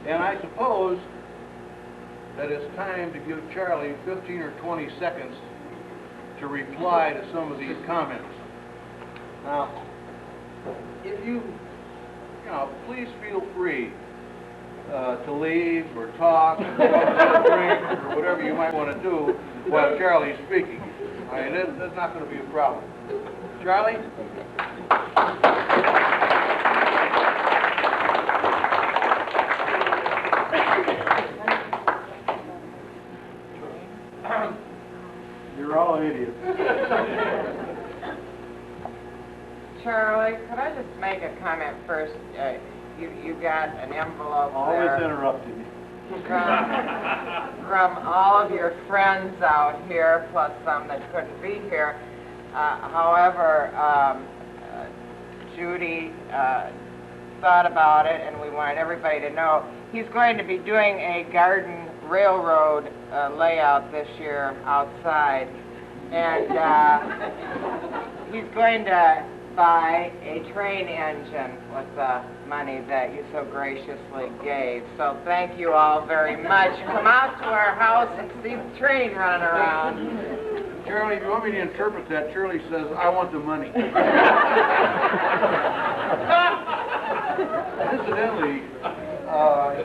And I suppose that it's time to give Charlie 15 or 20 seconds to reply to some of these comments. Now, if you please feel free to leave or talk or go get a drink or whatever you might want to do while Charlie's speaking. I mean, that's not going to be a problem. Charlie? You're all idiots. Charlie, could I just make a comment first? You got an envelope Always there interrupting me. from all of your friends out here, plus some that couldn't be here. However, Judy thought about it, and we wanted everybody to know he's going to be doing a garden railroad layout this year outside, and he's going to buy a train engine with the money that you so graciously gave. So thank you all very much. Come out to our house and see the train running around. Charlie, if you want me to interpret that, Charlie says, I want the money. Incidentally,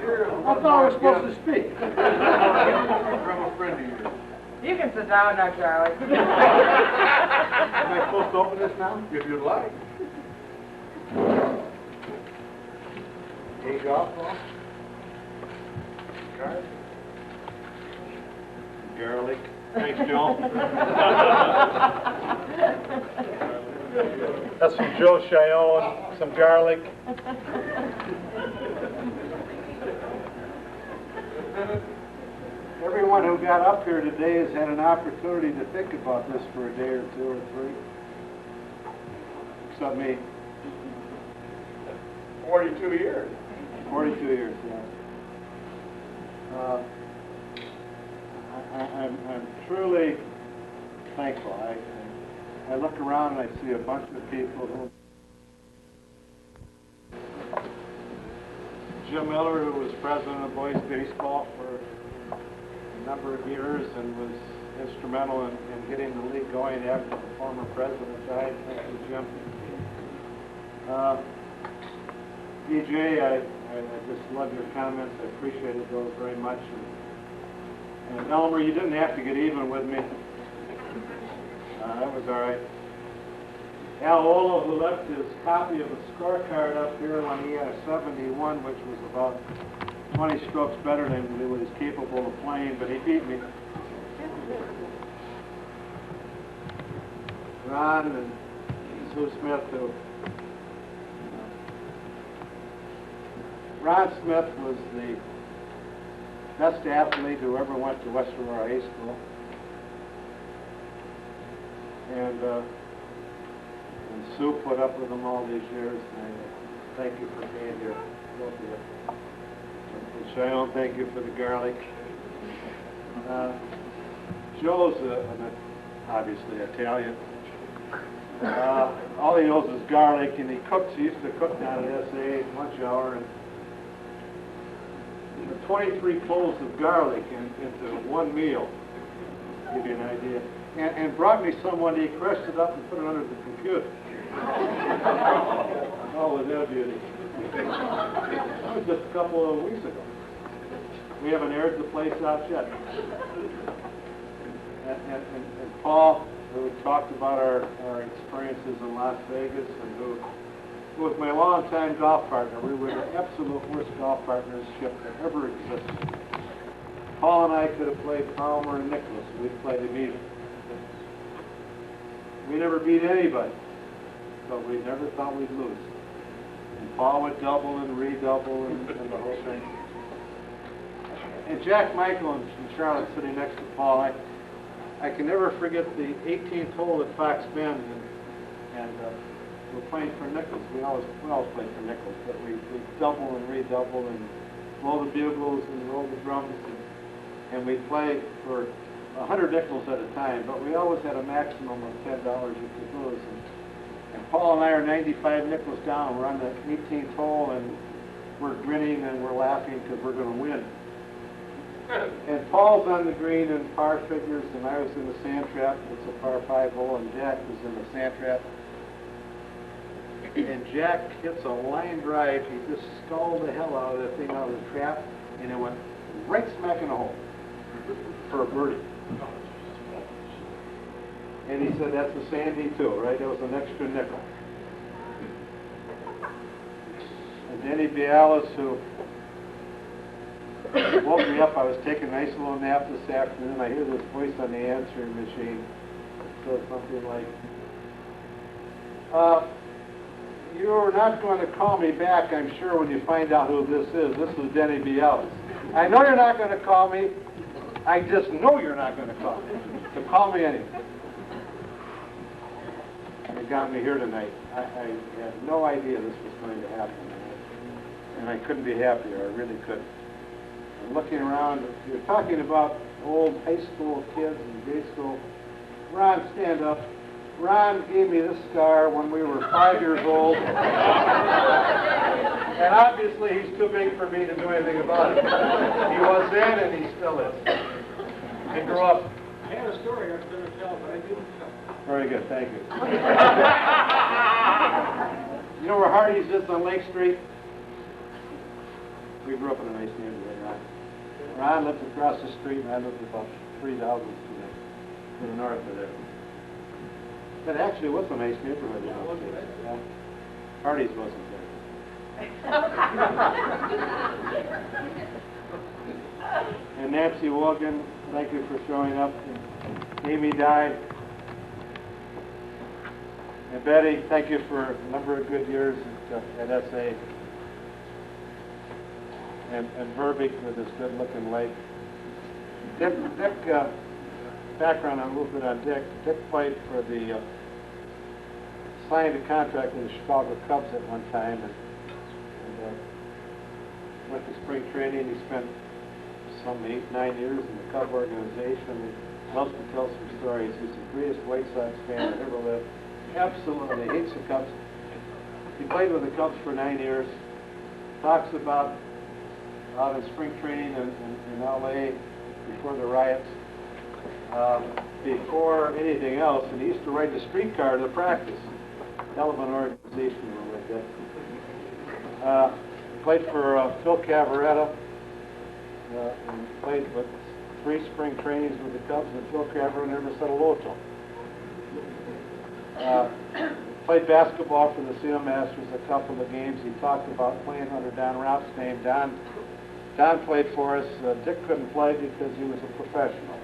here... I thought I was supposed to speak. From a friend of yours. You can sit down now, Charlie. Am I supposed to open this now? If you'd like. Take off, Paul. Card. Garlic. Thanks, Joe. That's from Joe Cheyenne. Some garlic. Everyone who got up here today has had an opportunity to think about this for a day or two or three. Except me. 42 years. 42 years, yeah. I'm truly thankful. I look around and I see a bunch of people who... Jim Miller, who was president of boys baseball for a number of years and was instrumental in getting the league going after the former president died. Thank you, Jim. DJ, I just love your comments. I appreciated those very much. And Elmer, you didn't have to get even with me. That was all right. Al Olo, who left his copy of a scorecard up here when he had a 71, which was about 20 strokes better than he was capable of playing, but he beat me. Ron and Sue Smith, who... Ron Smith was the best athlete who ever went to West Aurora High School. And Sue put up with him all these years. And thank you for being here, both of you. And Cheyenne, thank you for the garlic. Joe's obviously Italian. All he knows is garlic, and he used to cook down at SA lunch hour, and 23 cloves of garlic into one meal, to give you an idea. And brought me some one day, crushed it up and put it under the computer. Oh, was that a beauty. That was just a couple of weeks ago. We haven't aired the place out yet. And Paul, who talked about our experiences in Las Vegas, and who was my longtime golf partner. We were the absolute worst golf partnership that ever existed. Paul and I could have played Palmer and Nicholas. We'd played him even. We never beat anybody, but we never thought we'd lose. And Paul would double and redouble and the whole thing. And Jack Michael and Charlotte sitting next to Paul, I can never forget the 18th hole at Fox Bend, and we're playing for Nichols. We always play for Nichols, but we double and redouble and blow the bugles and roll the drums, and we play for 100 nickels at a time, but we always had a maximum of $10 you could lose. And Paul and I are 95 nickels down. We're on the 18th hole, and we're grinning and we're laughing because we're going to win. And Paul's on the green in par figures, and I was in the sand trap. It's a par 5 hole, and Jack was in the sand trap. And Jack hits a line drive. He just stalled the hell out of that thing out of the trap, and it went right smack in the hole for a birdie. And he said, that's a Sandy too, right? That was an extra nickel. And Denny Bialis, who woke me up, I was taking a nice little nap this afternoon. I hear this voice on the answering machine. It says something like, you're not going to call me back, I'm sure, when you find out who this is. This is Denny Bialis. I know you're not going to call me. I just know you're not going to call me. So call me anyway. It got me here tonight. I had no idea this was going to happen. And I couldn't be happier. I really couldn't. I'm looking around. You're talking about old high school kids and grade school. Ron, stand up. Ron gave me this scar when we were 5 years old. And obviously he's too big for me to do anything about it. He was then and he still is. He grew up. I had a story I was going to tell, but I didn't tell. Very good, thank you. You know where Hardee's is on Lake Street? We grew up in a nice neighborhood, Ron. Ron lived across the street, and I lived about 3 houses to the north of there. But actually, it was a nice neighborhood. Yeah. Hardee's wasn't there. And Nancy Wogan, thank you for showing up. And Amy died. And Betty, thank you for a number of good years at SA. And Verbeek with his good-looking lake. Dick, background on a little bit on Dick. Dick played for the, signed a contract with the Chicago Cubs at one time, and went to spring training. He spent some 8-9 years in the Cub organization. He loves to tell some stories. He's the greatest White Sox fan that ever lived. Absolutely hates the Cubs. He played with the Cubs for 9 years. Talks about out in spring training in L.A. before the riots, before anything else, and he used to ride the streetcar to practice. Hell of an organization like that. Played for Phil Cavaretta, and played with 3 spring trainings with the Cubs, and Phil Cavaretta never said hello to him. Played basketball for the Seal Masters a couple of games. He talked about playing under Don Ropp's name. Don played for us. Dick couldn't play because he was a professional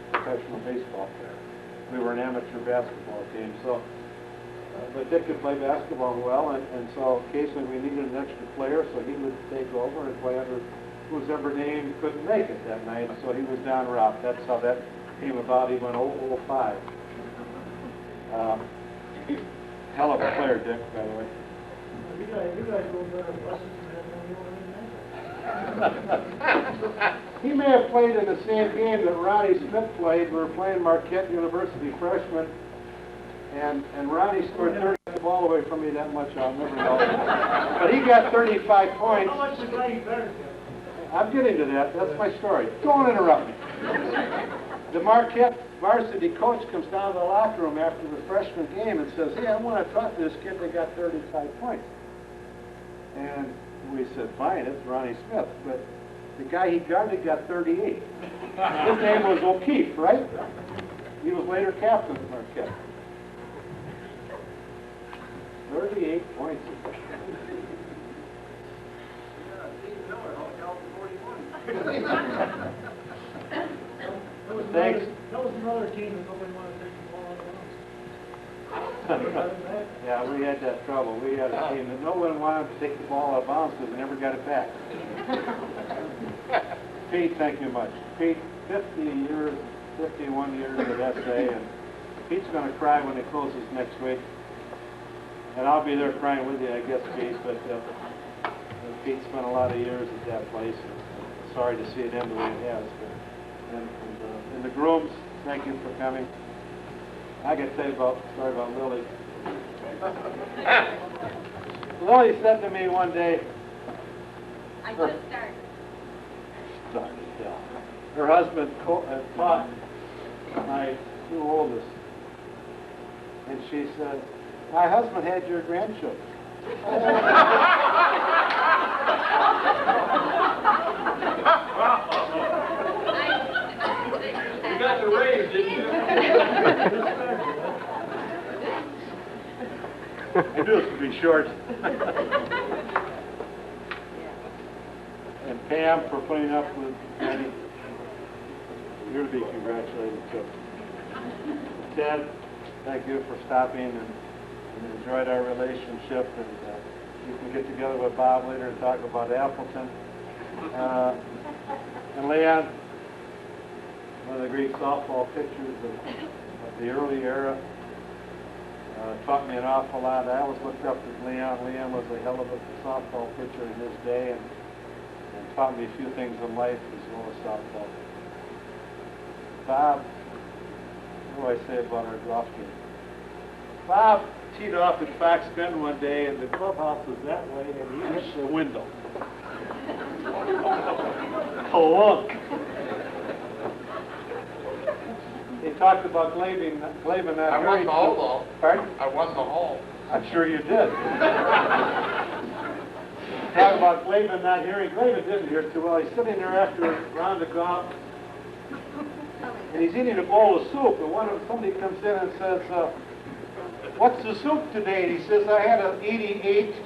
baseball player. We were an amateur basketball team, so but Dick could play basketball well, and so occasionally we needed an extra player, so he would take over and play under whoever name couldn't make it that night. So he was Don Ropp. That's how that came about. He went 0-5. Hell of a player, Dick, by the way. You guys go better buses than He may have played in the same game that Ronnie Smith played. We were playing Marquette University freshmen, and Ronnie scored 30 the ball away from me that much, I'll never know. But he got 35 points. How much the guy you better get? I'm getting to that. That's my story. Don't interrupt me. The Marquette varsity coach comes down to the locker room after the freshman game and says, hey, I want to talk to this kid that got 35 points. And we said, fine, it's Ronnie Smith. But the guy he guarded got 38. His name was O'Keefe, right? He was later captain at Marquette. 38 points. Thanks. That was another team that nobody wanted to take the ball out of bounds. Yeah, we had that trouble. We had a team that no one wanted to take the ball out of bounds because they never got it back. Pete, thank you much. Pete, 51 years at SA, and Pete's going to cry when it closes next week. And I'll be there crying with you, I guess, Pete, but Pete spent a lot of years at that place. And sorry to see it end the way it has. But, and the grooms, thank you for coming. I got to tell you about story about Lily. Lily said to me one day, I just started. Yeah. Her husband taught my two oldest, and she said, "My husband had your grandchildren." You got the raise, didn't you? I knew this would be short. And Pam for putting up with Betty. You're to be congratulated too. Ted, thank you for stopping and enjoyed our relationship. And you can get together with Bob later and talk about Appleton. And Leon, one of the great softball pitchers of the early era. Taught me an awful lot. I always looked up to Leon. Leon was a hell of a softball pitcher in his day and taught me a few things in life as well as softball. Bob, what do I say about our golf game? Bob teed off at Fox Bend one day and the clubhouse was that way and he hit the window. Clunk! He talked about Glavin not I won the hole, though. Pardon? I won the hole. I'm sure you did. Talk about Glavin not hearing. Glavin didn't hear too well. He's sitting there after a round of golf, and he's eating a bowl of soup, and somebody comes in and says, "What's the soup today?" And he says, "I had an 88."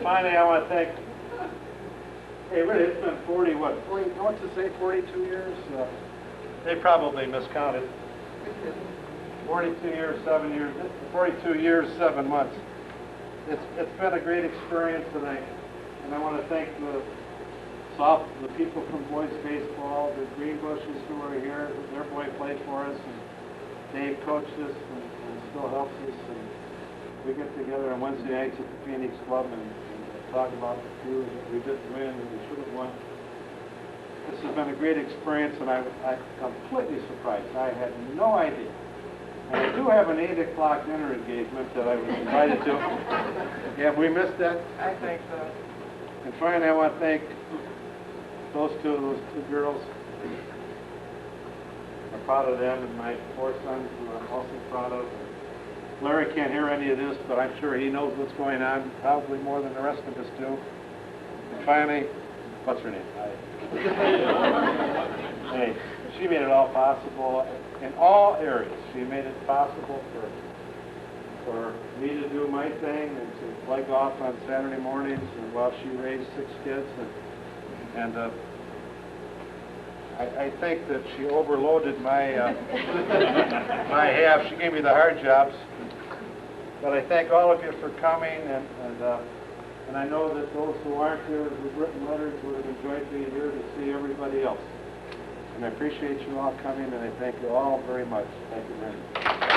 Finally, I want to thank, hey, really, it's been 40, I want to say 42 years? They probably miscounted. 42 years, 7 years, 42 years, 7 months. It's been a great experience, and I want to thank the people from boys baseball, the Greenbushes who are here. Their boy played for us, and Dave coached us and still helps us. And we get together on Wednesday nights at the Phoenix Club and talk about the few that we didn't win and we should have won. This has been a great experience, and I'm completely surprised. I had no idea. And I do have an 8 o'clock dinner engagement that I was invited to. Have we missed that? I think so. And finally, I want to thank those two girls. I'm proud of them and my 4 sons, who I'm also proud of. Larry can't hear any of this, but I'm sure he knows what's going on, probably more than the rest of us do. And finally, what's her name? Hey, she made it all possible in all areas. She made it possible for me to do my thing and to play golf on Saturday mornings, and while she raised 6 kids. And I think that she overloaded my my half. She gave me the hard jobs. But I thank all of you for coming, and I know that those who aren't here, who've written letters, would have enjoyed being here to see everybody else. And I appreciate you all coming, and I thank you all very much. Thank you very much.